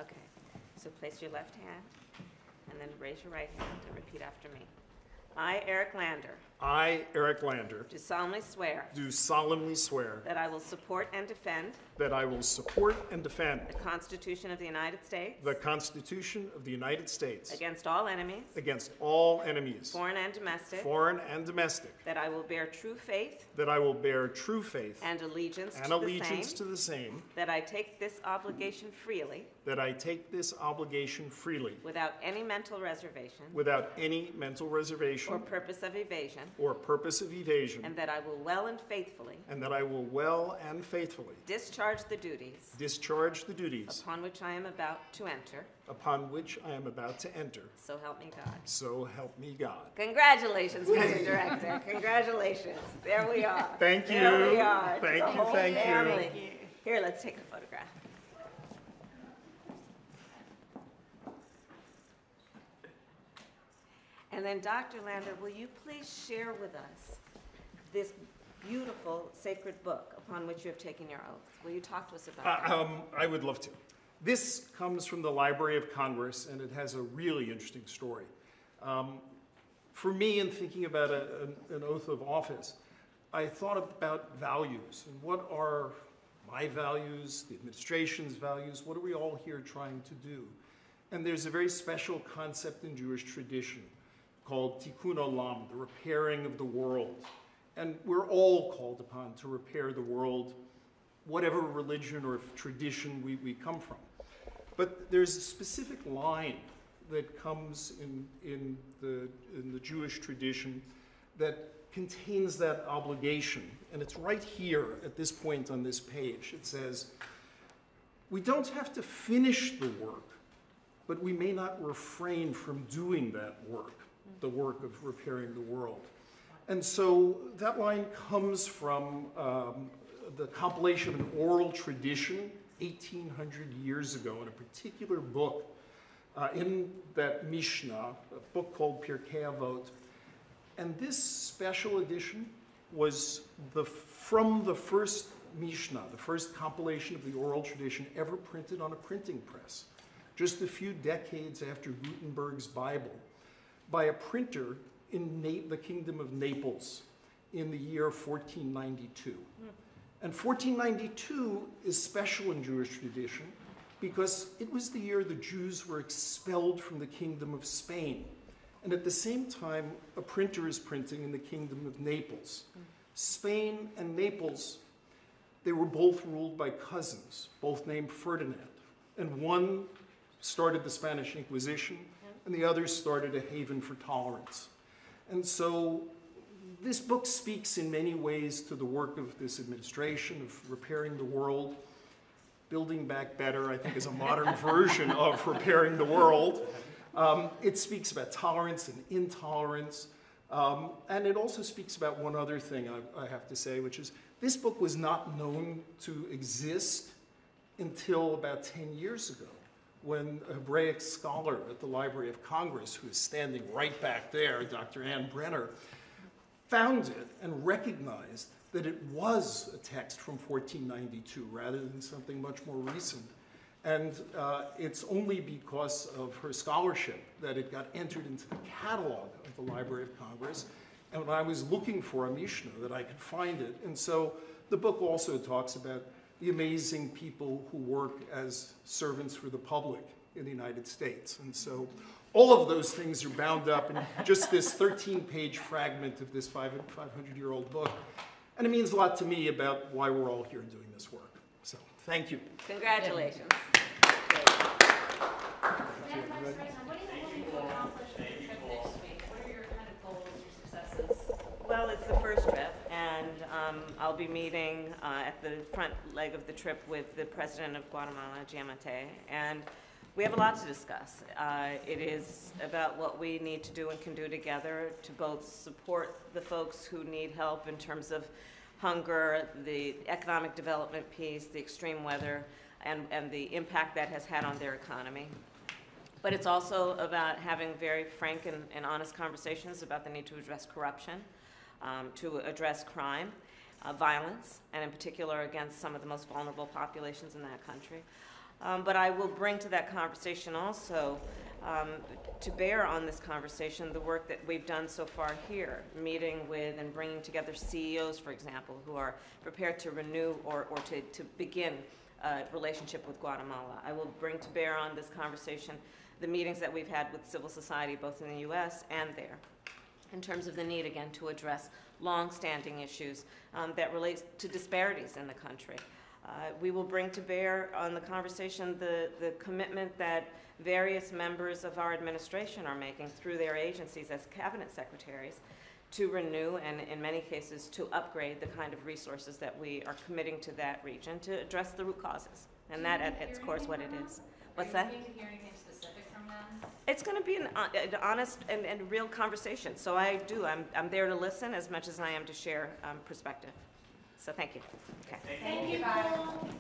Okay, so place your left hand and then raise your right hand and repeat after me. I, Eric Lander, I, Eric Lander, do solemnly swear that I will support and defend the Constitution of the United States the Constitution of the United States against all enemies, foreign and domestic, that I will bear true faith that I will bear true faith and allegiance to the same, that I take this obligation freely without any mental reservation or purpose of evasion, and that I will well and faithfully discharge the duties upon which I am about to enter. So help me God. So help me God. Congratulations, Mr. Director. Congratulations. There we are. Thank you. There we are. Thank The you, whole thank you. family. Here, let's take a photograph. And then, Dr. Lander, will you please share with us this beautiful sacred book upon which you have taken your oath? Will you talk to us about that? I would love to. This comes from the Library of Congress, and it has a really interesting story. For me, in thinking about an oath of office, I thought about values, and what are my values, the administration's values, what are we all here trying to do? And there's a very special concept in Jewish tradition called tikkun olam, the repairing of the world. And we're all called upon to repair the world, whatever religion or tradition we come from. But there's a specific line that comes in the Jewish tradition that contains that obligation. And it's right here at this point on this page. It says, we don't have to finish the work, but we may not refrain from doing that work, the work of repairing the world. And so that line comes from the compilation of an oral tradition 1,800 years ago in a particular book in that Mishnah, a book called Pirkei Avot. And this special edition was from the first Mishnah, the first compilation of the oral tradition ever printed on a printing press, just a few decades after Gutenberg's Bible, by a printer in the Kingdom of Naples in the year 1492. And 1492 is special in Jewish tradition because it was the year the Jews were expelled from the Kingdom of Spain. And at the same time, a printer is printing in the Kingdom of Naples. Spain and Naples, they were both ruled by cousins, both named Ferdinand. And one started the Spanish Inquisition, and the other started a haven for tolerance. And so this book speaks in many ways to the work of this administration of repairing the world. Building Back Better, I think, is a modern version of repairing the world. It speaks about tolerance and intolerance. And it also speaks about one other thing I have to say, which is this book was not known to exist until about 10 years ago, when a Hebraic scholar at the Library of Congress, who is standing right back there, Dr. Ann Brenner, found it and recognized that it was a text from 1492 rather than something much more recent. And it's only because of her scholarship that it got entered into the catalog of the Library of Congress. And when I was looking for a Mishnah, that I could find it. And so the book also talks about the amazing people who work as servants for the public in the United States. And so all of those things are bound up in just this 13-page fragment of this 500-year-old book. And it means a lot to me about why we're all here doing this work. So thank you. Congratulations. Well, it's the first trip, and I'll be meeting at the front leg of the trip with the president of Guatemala, Giammattei, and we have a lot to discuss. It is about what we need to do and can do together to both support the folks who need help in terms of hunger, the economic development piece, the extreme weather, and the impact that has had on their economy. But it's also about having very frank and honest conversations about the need to address corruption, to address crime, violence, and in particular against some of the most vulnerable populations in that country. But I will bring to that conversation also, to bear on this conversation, the work that we've done so far here, meeting with and bringing together CEOs, for example, who are prepared to renew or to begin a relationship with Guatemala. I will bring to bear on this conversation the meetings that we've had with civil society, both in the U.S. and there, in terms of the need, again, to address long-standing issues that relate to disparities in the country. We will bring to bear on the conversation the commitment that various members of our administration are making through their agencies as cabinet secretaries to renew and, in many cases, to upgrade the kind of resources that we are committing to that region to address the root causes. And that, at its core, is what it is. What's that? Are you going to hear anything specific from them? It's going to be an honest and real conversation. So I'm there to listen as much as I am to share perspective. So thank you. Okay. Thank you, Bob.